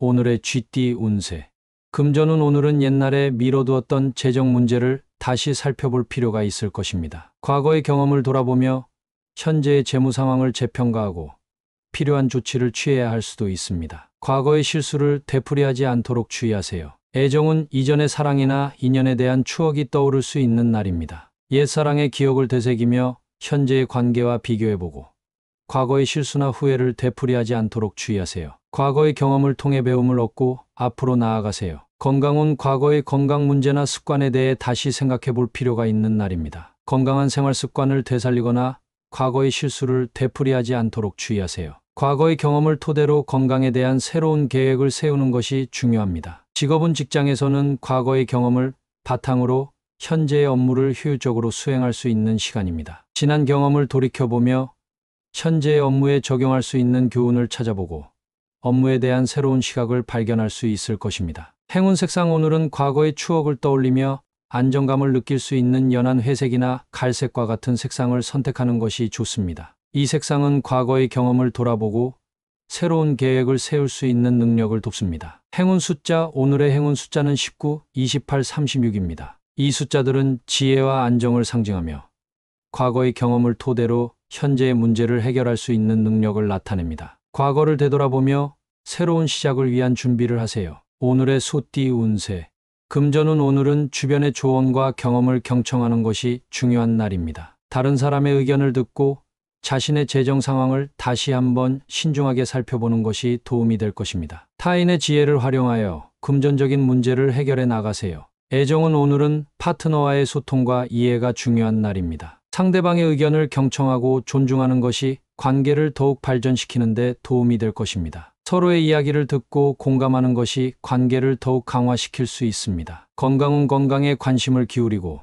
오늘의 쥐띠 운세. 금전운. 오늘은 옛날에 미뤄두었던 재정 문제를 다시 살펴볼 필요가 있을 것입니다. 과거의 경험을 돌아보며 현재의 재무 상황을 재평가하고 필요한 조치를 취해야 할 수도 있습니다. 과거의 실수를 되풀이하지 않도록 주의하세요. 애정은 이전의 사랑이나 인연에 대한 추억이 떠오를 수 있는 날입니다. 옛사랑의 기억을 되새기며 현재의 관계와 비교해보고 과거의 실수나 후회를 되풀이하지 않도록 주의하세요. 과거의 경험을 통해 배움을 얻고 앞으로 나아가세요. 건강운. 과거의 건강 문제나 습관에 대해 다시 생각해 볼 필요가 있는 날입니다. 건강한 생활 습관을 되살리거나 과거의 실수를 되풀이하지 않도록 주의하세요. 과거의 경험을 토대로 건강에 대한 새로운 계획을 세우는 것이 중요합니다. 직업은. 직장에서는 과거의 경험을 바탕으로 현재의 업무를 효율적으로 수행할 수 있는 시간입니다. 지난 경험을 돌이켜보며 현재의 업무에 적용할 수 있는 교훈을 찾아보고 업무에 대한 새로운 시각을 발견할 수 있을 것입니다. 행운 색상. 오늘은 과거의 추억을 떠올리며 안정감을 느낄 수 있는 연한 회색이나 갈색과 같은 색상을 선택하는 것이 좋습니다. 이 색상은 과거의 경험을 돌아보고 새로운 계획을 세울 수 있는 능력을 돕습니다. 행운 숫자. 오늘의 행운 숫자는 19, 28, 36입니다. 이 숫자들은 지혜와 안정을 상징하며 과거의 경험을 토대로 현재의 문제를 해결할 수 있는 능력을 나타냅니다. 과거를 되돌아보며 새로운 시작을 위한 준비를 하세요. 오늘의 소띠 운세. 금전운. 오늘은 주변의 조언과 경험을 경청하는 것이 중요한 날입니다. 다른 사람의 의견을 듣고 자신의 재정 상황을 다시 한번 신중하게 살펴보는 것이 도움이 될 것입니다. 타인의 지혜를 활용하여 금전적인 문제를 해결해 나가세요. 애정은. 오늘은 파트너와의 소통과 이해가 중요한 날입니다. 상대방의 의견을 경청하고 존중하는 것이 관계를 더욱 발전시키는 데 도움이 될 것입니다. 서로의 이야기를 듣고 공감하는 것이 관계를 더욱 강화시킬 수 있습니다. 건강은. 건강에 관심을 기울이고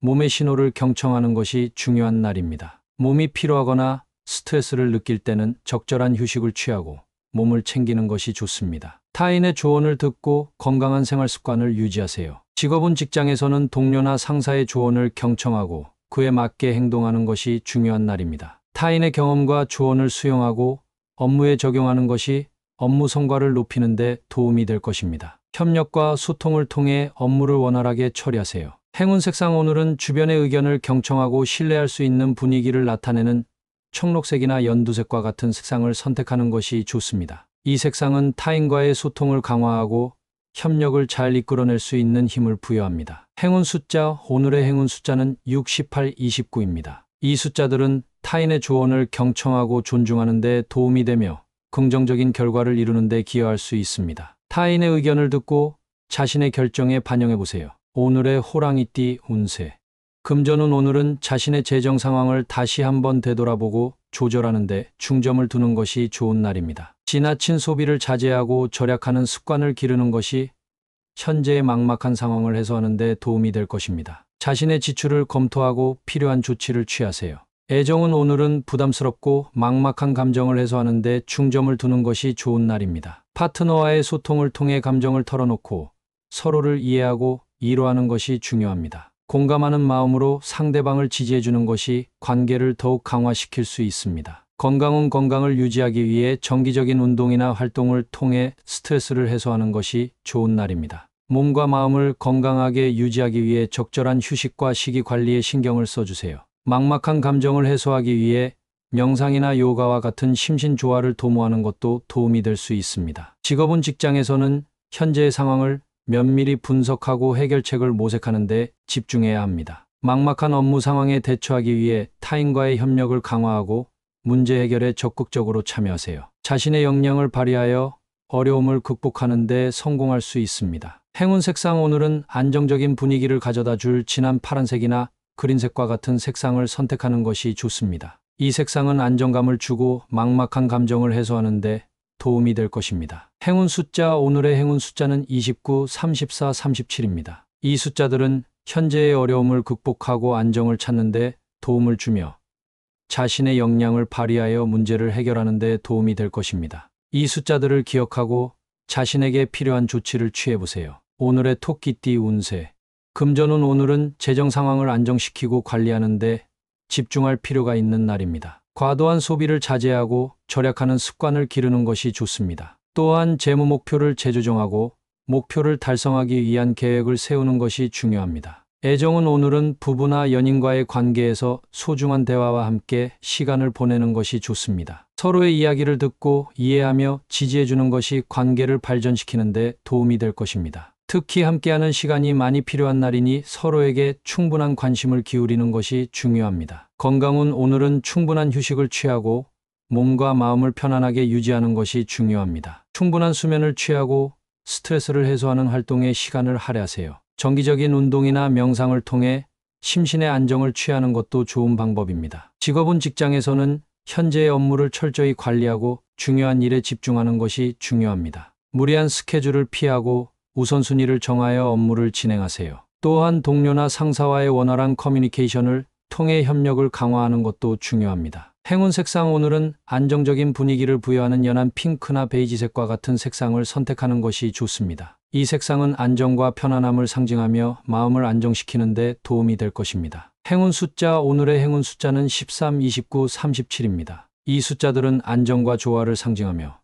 몸의 신호를 경청하는 것이 중요한 날입니다. 몸이 피로하거나 스트레스를 느낄 때는 적절한 휴식을 취하고 몸을 챙기는 것이 좋습니다. 타인의 조언을 듣고 건강한 생활 습관을 유지하세요. 직업은. 직장에서는 동료나 상사의 조언을 경청하고 그에 맞게 행동하는 것이 중요한 날입니다. 타인의 경험과 조언을 수용하고 업무에 적용하는 것이 업무 성과를 높이는 데 도움이 될 것입니다. 협력과 소통을 통해 업무를 원활하게 처리하세요. 행운 색상. 오늘은 주변의 의견을 경청하고 신뢰할 수 있는 분위기를 나타내는 청록색이나 연두색과 같은 색상을 선택하는 것이 좋습니다. 이 색상은 타인과의 소통을 강화하고 협력을 잘 이끌어낼 수 있는 힘을 부여합니다. 행운 숫자. 오늘의 행운 숫자는 6, 18, 29입니다. 이 숫자들은 타인의 조언을 경청하고 존중하는 데 도움이 되며 긍정적인 결과를 이루는 데 기여할 수 있습니다. 타인의 의견을 듣고 자신의 결정에 반영해 보세요. 오늘의 호랑이띠 운세. 금전운. 오늘은 자신의 재정 상황을 다시 한번 되돌아보고 조절하는 데 중점을 두는 것이 좋은 날입니다. 지나친 소비를 자제하고 절약하는 습관을 기르는 것이 현재의 막막한 상황을 해소하는 데 도움이 될 것입니다. 자신의 지출을 검토하고 필요한 조치를 취하세요. 애정은. 오늘은 부담스럽고 막막한 감정을 해소하는 데 중점을 두는 것이 좋은 날입니다. 파트너와의 소통을 통해 감정을 털어놓고 서로를 이해하고 위로하는 것이 중요합니다. 공감하는 마음으로 상대방을 지지해주는 것이 관계를 더욱 강화시킬 수 있습니다. 건강은. 건강을 유지하기 위해 정기적인 운동이나 활동을 통해 스트레스를 해소하는 것이 좋은 날입니다. 몸과 마음을 건강하게 유지하기 위해 적절한 휴식과 식이 관리에 신경을 써주세요. 막막한 감정을 해소하기 위해 명상이나 요가와 같은 심신 조화를 도모하는 것도 도움이 될 수 있습니다. 직업은. 직장에서는 현재의 상황을 면밀히 분석하고 해결책을 모색하는 데 집중해야 합니다. 막막한 업무 상황에 대처하기 위해 타인과의 협력을 강화하고 문제 해결에 적극적으로 참여하세요. 자신의 역량을 발휘하여 어려움을 극복하는 데 성공할 수 있습니다. 행운 색상. 오늘은 안정적인 분위기를 가져다 줄 진한 파란색이나 그린색과 같은 색상을 선택하는 것이 좋습니다. 이 색상은 안정감을 주고 막막한 감정을 해소하는 데 도움이 될 것입니다. 행운 숫자. 오늘의 행운 숫자는 29, 34, 37입니다. 이 숫자들은 현재의 어려움을 극복하고 안정을 찾는 데 도움을 주며 자신의 역량을 발휘하여 문제를 해결하는 데 도움이 될 것입니다. 이 숫자들을 기억하고 자신에게 필요한 조치를 취해보세요. 오늘의 토끼띠 운세. 금전운. 오늘은 재정 상황을 안정시키고 관리하는 데 집중할 필요가 있는 날입니다. 과도한 소비를 자제하고 절약하는 습관을 기르는 것이 좋습니다. 또한 재무 목표를 재조정하고 목표를 달성하기 위한 계획을 세우는 것이 중요합니다. 애정은 오늘은 부부나 연인과의 관계에서 소중한 대화와 함께 시간을 보내는 것이 좋습니다. 서로의 이야기를 듣고 이해하며 지지해주는 것이 관계를 발전시키는 데 도움이 될 것입니다. 특히 함께하는 시간이 많이 필요한 날이니 서로에게 충분한 관심을 기울이는 것이 중요합니다. 건강은 오늘은 충분한 휴식을 취하고 몸과 마음을 편안하게 유지하는 것이 중요합니다. 충분한 수면을 취하고 스트레스를 해소하는 활동에 시간을 할애하세요. 정기적인 운동이나 명상을 통해 심신의 안정을 취하는 것도 좋은 방법입니다. 직업은 직장에서는 현재의 업무를 철저히 관리하고 중요한 일에 집중하는 것이 중요합니다. 무리한 스케줄을 피하고 우선순위를 정하여 업무를 진행하세요. 또한 동료나 상사와의 원활한 커뮤니케이션을 통해 협력을 강화하는 것도 중요합니다. 행운 색상 오늘은 안정적인 분위기를 부여하는 연한 핑크나 베이지색과 같은 색상을 선택하는 것이 좋습니다. 이 색상은 안정과 편안함을 상징하며 마음을 안정시키는 데 도움이 될 것입니다. 행운 숫자 오늘의 행운 숫자는 13, 29, 37입니다. 이 숫자들은 안정과 조화를 상징하며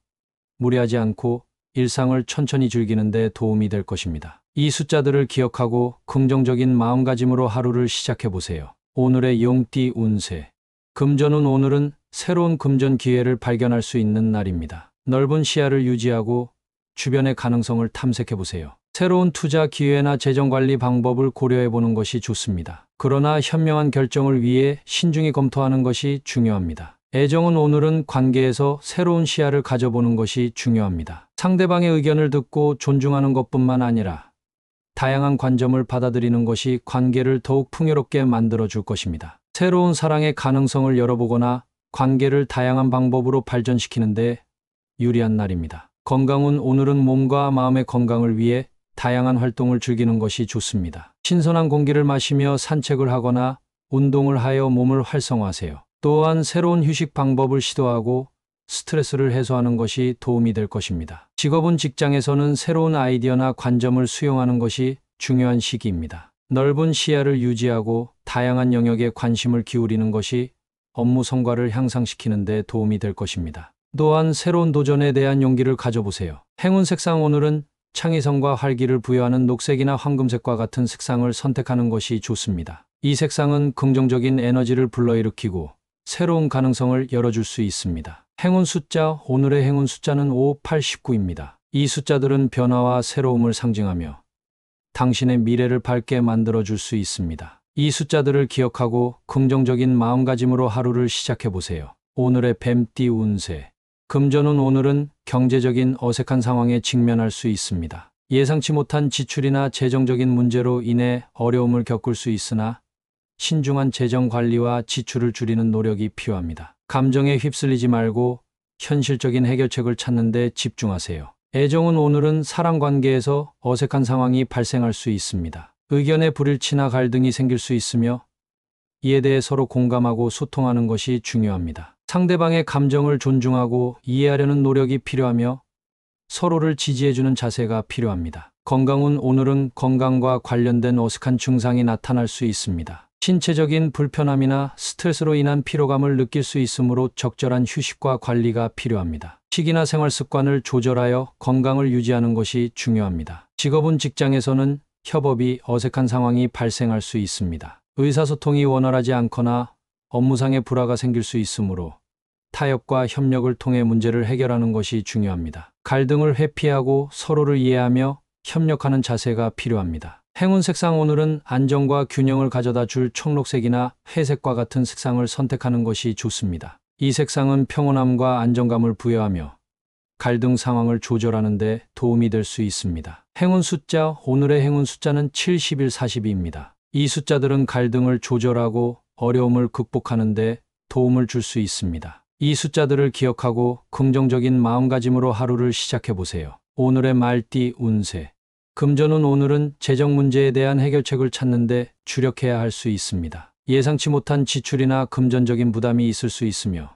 무리하지 않고 일상을 천천히 즐기는 데 도움이 될 것입니다. 이 숫자들을 기억하고 긍정적인 마음가짐으로 하루를 시작해 보세요. 오늘의 용띠 운세. 금전운 오늘은 새로운 금전 기회를 발견할 수 있는 날입니다. 넓은 시야를 유지하고 주변의 가능성을 탐색해 보세요. 새로운 투자 기회나 재정 관리 방법을 고려해 보는 것이 좋습니다. 그러나 현명한 결정을 위해 신중히 검토하는 것이 중요합니다. 애정은 오늘은 관계에서 새로운 시야를 가져보는 것이 중요합니다. 상대방의 의견을 듣고 존중하는 것뿐만 아니라 다양한 관점을 받아들이는 것이 관계를 더욱 풍요롭게 만들어줄 것입니다. 새로운 사랑의 가능성을 열어보거나 관계를 다양한 방법으로 발전시키는 데 유리한 날입니다. 건강은 오늘은 몸과 마음의 건강을 위해 다양한 활동을 즐기는 것이 좋습니다. 신선한 공기를 마시며 산책을 하거나 운동을 하여 몸을 활성화하세요. 또한 새로운 휴식 방법을 시도하고 스트레스를 해소하는 것이 도움이 될 것입니다. 직업은 직장에서는 새로운 아이디어나 관점을 수용하는 것이 중요한 시기입니다. 넓은 시야를 유지하고 다양한 영역에 관심을 기울이는 것이 업무 성과를 향상시키는 데 도움이 될 것입니다. 또한 새로운 도전에 대한 용기를 가져보세요. 행운 색상 오늘은 창의성과 활기를 부여하는 녹색이나 황금색과 같은 색상을 선택하는 것이 좋습니다. 이 색상은 긍정적인 에너지를 불러일으키고 새로운 가능성을 열어줄 수 있습니다. 행운 숫자 오늘의 행운 숫자는 5, 8, 19입니다. 이 숫자들은 변화와 새로움을 상징하며 당신의 미래를 밝게 만들어줄 수 있습니다. 이 숫자들을 기억하고 긍정적인 마음가짐으로 하루를 시작해 보세요. 오늘의 뱀띠 운세. 금전운 오늘은 경제적인 어색한 상황에 직면할 수 있습니다. 예상치 못한 지출이나 재정적인 문제로 인해 어려움을 겪을 수 있으나 신중한 재정 관리와 지출을 줄이는 노력이 필요합니다. 감정에 휩쓸리지 말고 현실적인 해결책을 찾는 데 집중하세요. 애정은 오늘은 사랑 관계에서 어색한 상황이 발생할 수 있습니다. 의견의 불일치나 갈등이 생길 수 있으며 이에 대해 서로 공감하고 소통하는 것이 중요합니다. 상대방의 감정을 존중하고 이해하려는 노력이 필요하며 서로를 지지해주는 자세가 필요합니다. 건강은 오늘은 건강과 관련된 어색한 증상이 나타날 수 있습니다. 신체적인 불편함이나 스트레스로 인한 피로감을 느낄 수 있으므로 적절한 휴식과 관리가 필요합니다. 식이나 생활 습관을 조절하여 건강을 유지하는 것이 중요합니다. 직업은 직장에서는 협업이 어색한 상황이 발생할 수 있습니다. 의사소통이 원활하지 않거나 업무상의 불화가 생길 수 있으므로 타협과 협력을 통해 문제를 해결하는 것이 중요합니다. 갈등을 회피하고 서로를 이해하며 협력하는 자세가 필요합니다. 행운 색상 오늘은 안정과 균형을 가져다 줄 청록색이나 회색과 같은 색상을 선택하는 것이 좋습니다. 이 색상은 평온함과 안정감을 부여하며 갈등 상황을 조절하는 데 도움이 될 수 있습니다. 행운 숫자 오늘의 행운 숫자는 7, 11, 42입니다. 이 숫자들은 갈등을 조절하고 어려움을 극복하는 데 도움을 줄 수 있습니다. 이 숫자들을 기억하고 긍정적인 마음가짐으로 하루를 시작해 보세요. 오늘의 말띠 운세. 금전운 오늘은 재정 문제에 대한 해결책을 찾는 데 주력해야 할 수 있습니다. 예상치 못한 지출이나 금전적인 부담이 있을 수 있으며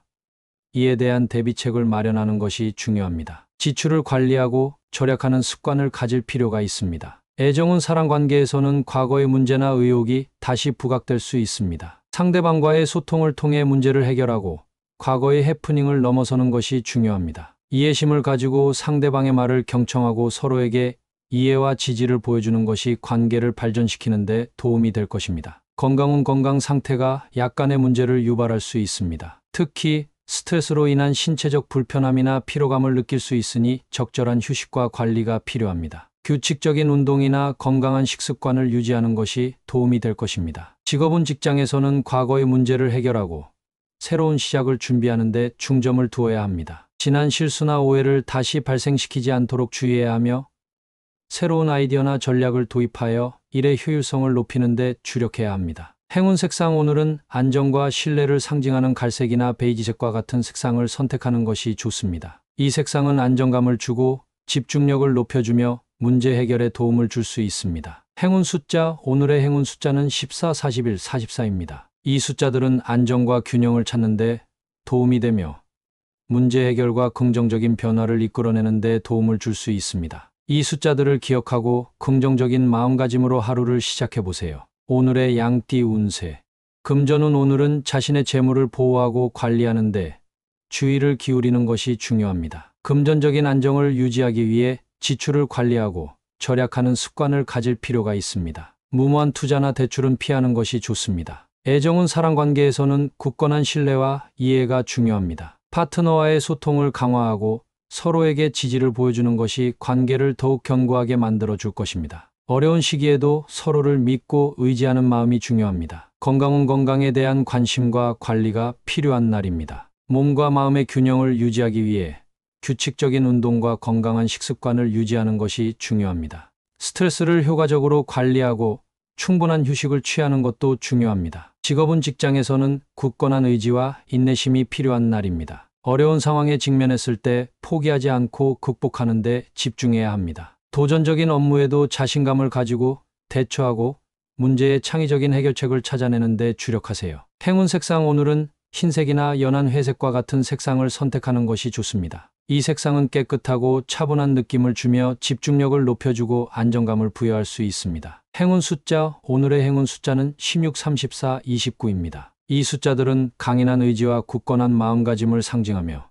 이에 대한 대비책을 마련하는 것이 중요합니다. 지출을 관리하고 절약하는 습관을 가질 필요가 있습니다. 애정은 사랑 관계에서는 과거의 문제나 의혹이 다시 부각될 수 있습니다. 상대방과의 소통을 통해 문제를 해결하고 과거의 해프닝을 넘어서는 것이 중요합니다. 이해심을 가지고 상대방의 말을 경청하고 서로에게 이해와 지지를 보여주는 것이 관계를 발전시키는 데 도움이 될 것입니다. 건강은 건강 상태가 약간의 문제를 유발할 수 있습니다. 특히 스트레스로 인한 신체적 불편함이나 피로감을 느낄 수 있으니 적절한 휴식과 관리가 필요합니다. 규칙적인 운동이나 건강한 식습관을 유지하는 것이 도움이 될 것입니다. 직업은 직장에서는 과거의 문제를 해결하고 새로운 시작을 준비하는 데 중점을 두어야 합니다. 지난 실수나 오해를 다시 발생시키지 않도록 주의해야 하며 새로운 아이디어나 전략을 도입하여 일의 효율성을 높이는 데 주력해야 합니다. 행운 색상 오늘은 안정과 신뢰를 상징하는 갈색이나 베이지색과 같은 색상을 선택하는 것이 좋습니다. 이 색상은 안정감을 주고 집중력을 높여주며 문제 해결에 도움을 줄 수 있습니다. 행운 숫자 오늘의 행운 숫자는 14, 41, 44입니다. 이 숫자들은 안정과 균형을 찾는 데 도움이 되며 문제 해결과 긍정적인 변화를 이끌어내는 데 도움을 줄 수 있습니다. 이 숫자들을 기억하고 긍정적인 마음가짐으로 하루를 시작해 보세요. 오늘의 양띠 운세. 금전운 오늘은 자신의 재물을 보호하고 관리하는 데 주의를 기울이는 것이 중요합니다. 금전적인 안정을 유지하기 위해 지출을 관리하고 절약하는 습관을 가질 필요가 있습니다. 무모한 투자나 대출은 피하는 것이 좋습니다. 애정은 사랑관계에서는 굳건한 신뢰와 이해가 중요합니다. 파트너와의 소통을 강화하고 서로에게 지지를 보여주는 것이 관계를 더욱 견고하게 만들어 줄 것입니다. 어려운 시기에도 서로를 믿고 의지하는 마음이 중요합니다. 건강은 건강에 대한 관심과 관리가 필요한 날입니다. 몸과 마음의 균형을 유지하기 위해 규칙적인 운동과 건강한 식습관을 유지하는 것이 중요합니다. 스트레스를 효과적으로 관리하고 충분한 휴식을 취하는 것도 중요합니다. 직업은 직장에서는 굳건한 의지와 인내심이 필요한 날입니다. 어려운 상황에 직면했을 때 포기하지 않고 극복하는 데 집중해야 합니다. 도전적인 업무에도 자신감을 가지고 대처하고 문제의 창의적인 해결책을 찾아내는 데 주력하세요. 행운 색상 오늘은 흰색이나 연한 회색과 같은 색상을 선택하는 것이 좋습니다. 이 색상은 깨끗하고 차분한 느낌을 주며 집중력을 높여주고 안정감을 부여할 수 있습니다. 행운 숫자 오늘의 행운 숫자는 16, 34, 29입니다. 이 숫자들은 강인한 의지와 굳건한 마음가짐을 상징하며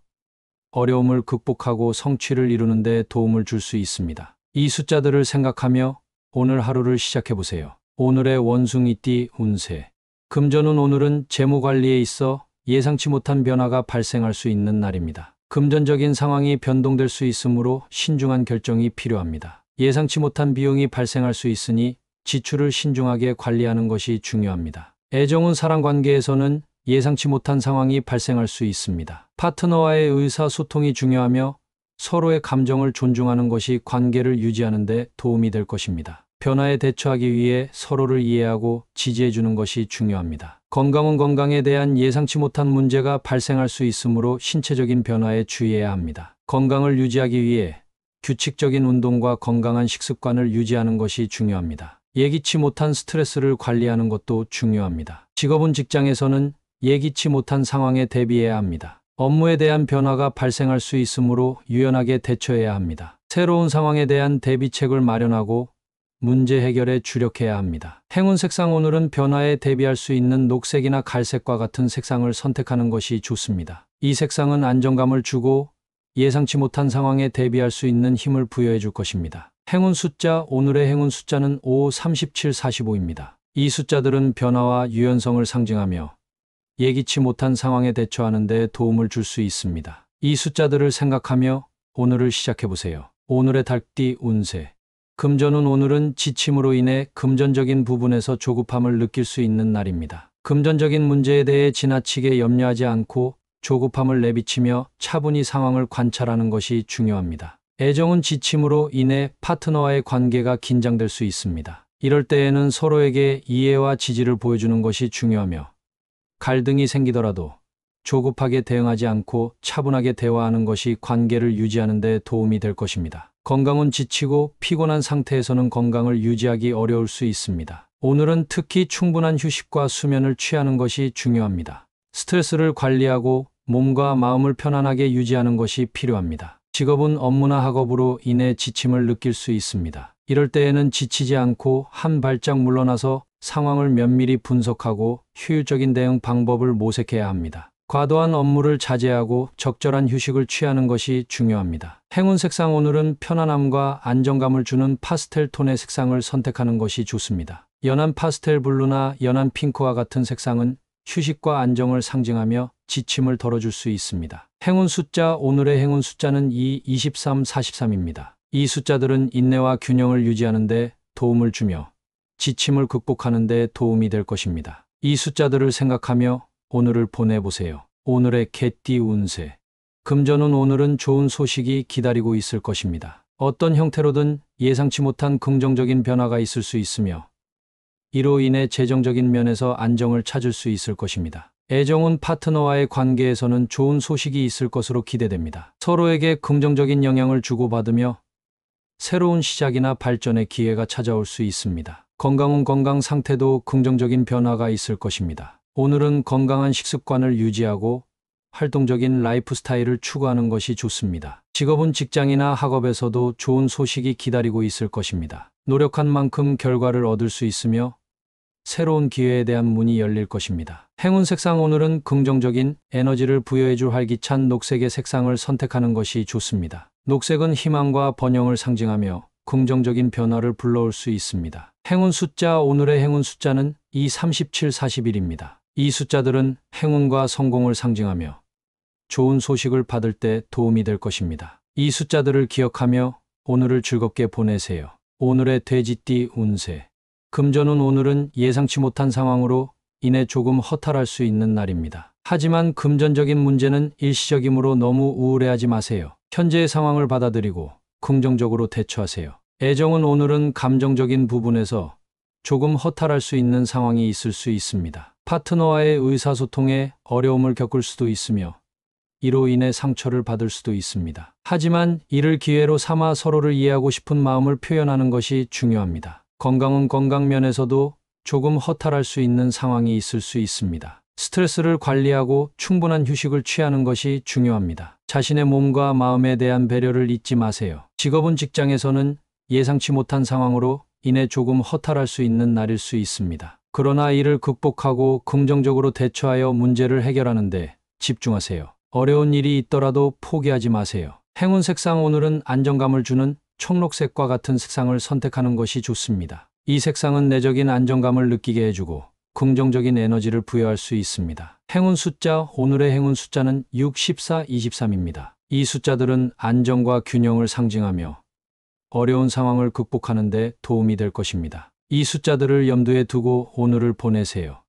어려움을 극복하고 성취를 이루는 데 도움을 줄 수 있습니다. 이 숫자들을 생각하며 오늘 하루를 시작해 보세요. 오늘의 원숭이띠 운세. 금전운 오늘은 재무 관리에 있어 예상치 못한 변화가 발생할 수 있는 날입니다. 금전적인 상황이 변동될 수 있으므로 신중한 결정이 필요합니다. 예상치 못한 비용이 발생할 수 있으니 지출을 신중하게 관리하는 것이 중요합니다. 애정은 사랑관계에서는 예상치 못한 상황이 발생할 수 있습니다. 파트너와의 의사소통이 중요하며 서로의 감정을 존중하는 것이 관계를 유지하는 데 도움이 될 것입니다. 변화에 대처하기 위해 서로를 이해하고 지지해 주는 것이 중요합니다. 건강은 건강에 대한 예상치 못한 문제가 발생할 수 있으므로 신체적인 변화에 주의해야 합니다. 건강을 유지하기 위해 규칙적인 운동과 건강한 식습관을 유지하는 것이 중요합니다. 예기치 못한 스트레스를 관리하는 것도 중요합니다. 직업은 직장에서는 예기치 못한 상황에 대비해야 합니다. 업무에 대한 변화가 발생할 수 있으므로 유연하게 대처해야 합니다. 새로운 상황에 대한 대비책을 마련하고 문제 해결에 주력해야 합니다. 행운 색상 오늘은 변화에 대비할 수 있는 녹색이나 갈색과 같은 색상을 선택하는 것이 좋습니다. 이 색상은 안정감을 주고 예상치 못한 상황에 대비할 수 있는 힘을 부여해 줄 것입니다. 행운 숫자 오늘의 행운 숫자는 5, 37, 45입니다. 이 숫자들은 변화와 유연성을 상징하며 예기치 못한 상황에 대처하는 데 도움을 줄 수 있습니다. 이 숫자들을 생각하며 오늘을 시작해 보세요. 오늘의 달띠 운세. 금전운 오늘은 지침으로 인해 금전적인 부분에서 조급함을 느낄 수 있는 날입니다. 금전적인 문제에 대해 지나치게 염려하지 않고 조급함을 내비치며 차분히 상황을 관찰하는 것이 중요합니다. 애정은 지침으로 인해 파트너와의 관계가 긴장될 수 있습니다. 이럴 때에는 서로에게 이해와 지지를 보여주는 것이 중요하며 갈등이 생기더라도 조급하게 대응하지 않고 차분하게 대화하는 것이 관계를 유지하는 데 도움이 될 것입니다. 건강은 지치고 피곤한 상태에서는 건강을 유지하기 어려울 수 있습니다. 오늘은 특히 충분한 휴식과 수면을 취하는 것이 중요합니다. 스트레스를 관리하고 몸과 마음을 편안하게 유지하는 것이 필요합니다. 직업은 업무나 학업으로 인해 지침을 느낄 수 있습니다. 이럴 때에는 지치지 않고 한 발짝 물러나서 상황을 면밀히 분석하고 효율적인 대응 방법을 모색해야 합니다. 과도한 업무를 자제하고 적절한 휴식을 취하는 것이 중요합니다. 행운 색상 오늘은 편안함과 안정감을 주는 파스텔 톤의 색상을 선택하는 것이 좋습니다. 연한 파스텔 블루나 연한 핑크와 같은 색상은 휴식과 안정을 상징하며 지침을 덜어줄 수 있습니다. 행운 숫자 오늘의 행운 숫자는 2, 23, 43입니다. 이 숫자들은 인내와 균형을 유지하는 데 도움을 주며 지침을 극복하는 데 도움이 될 것입니다. 이 숫자들을 생각하며 오늘을 보내보세요. 오늘의 개띠 운세. 금전운 오늘은 좋은 소식이 기다리고 있을 것입니다. 어떤 형태로든 예상치 못한 긍정적인 변화가 있을 수 있으며 이로 인해 재정적인 면에서 안정을 찾을 수 있을 것입니다. 애정운 파트너와의 관계에서는 좋은 소식이 있을 것으로 기대됩니다. 서로에게 긍정적인 영향을 주고받으며 새로운 시작이나 발전의 기회가 찾아올 수 있습니다. 건강운 건강 상태도 긍정적인 변화가 있을 것입니다. 오늘은 건강한 식습관을 유지하고 활동적인 라이프 스타일을 추구하는 것이 좋습니다. 직업은 직장이나 학업에서도 좋은 소식이 기다리고 있을 것입니다. 노력한 만큼 결과를 얻을 수 있으며 새로운 기회에 대한 문이 열릴 것입니다. 행운 색상 오늘은 긍정적인 에너지를 부여해줄 활기찬 녹색의 색상을 선택하는 것이 좋습니다. 녹색은 희망과 번영을 상징하며 긍정적인 변화를 불러올 수 있습니다. 행운 숫자 오늘의 행운 숫자는 2, 37, 41입니다. 이 숫자들은 행운과 성공을 상징하며 좋은 소식을 받을 때 도움이 될 것입니다. 이 숫자들을 기억하며 오늘을 즐겁게 보내세요. 오늘의 돼지띠 운세. 금전운 오늘은 예상치 못한 상황으로 인해 조금 허탈할 수 있는 날입니다. 하지만 금전적인 문제는 일시적이므로 너무 우울해하지 마세요. 현재의 상황을 받아들이고 긍정적으로 대처하세요. 애정은 오늘은 감정적인 부분에서 조금 허탈할 수 있는 상황이 있을 수 있습니다. 파트너와의 의사소통에 어려움을 겪을 수도 있으며 이로 인해 상처를 받을 수도 있습니다. 하지만 이를 기회로 삼아 서로를 이해하고 싶은 마음을 표현하는 것이 중요합니다. 건강은 건강 면에서도 조금 허탈할 수 있는 상황이 있을 수 있습니다. 스트레스를 관리하고 충분한 휴식을 취하는 것이 중요합니다. 자신의 몸과 마음에 대한 배려를 잊지 마세요. 직업은 직장에서는 예상치 못한 상황으로 인해 조금 허탈할 수 있는 날일 수 있습니다. 그러나 이를 극복하고 긍정적으로 대처하여 문제를 해결하는 데 집중하세요. 어려운 일이 있더라도 포기하지 마세요. 행운 색상 오늘은 안정감을 주는 청록색과 같은 색상을 선택하는 것이 좋습니다. 이 색상은 내적인 안정감을 느끼게 해주고 긍정적인 에너지를 부여할 수 있습니다. 행운 숫자 오늘의 행운 숫자는 6, 14, 23입니다. 이 숫자들은 안정과 균형을 상징하며 어려운 상황을 극복하는 데 도움이 될 것입니다. 이 숫자들을 염두에 두고 오늘을 보내세요.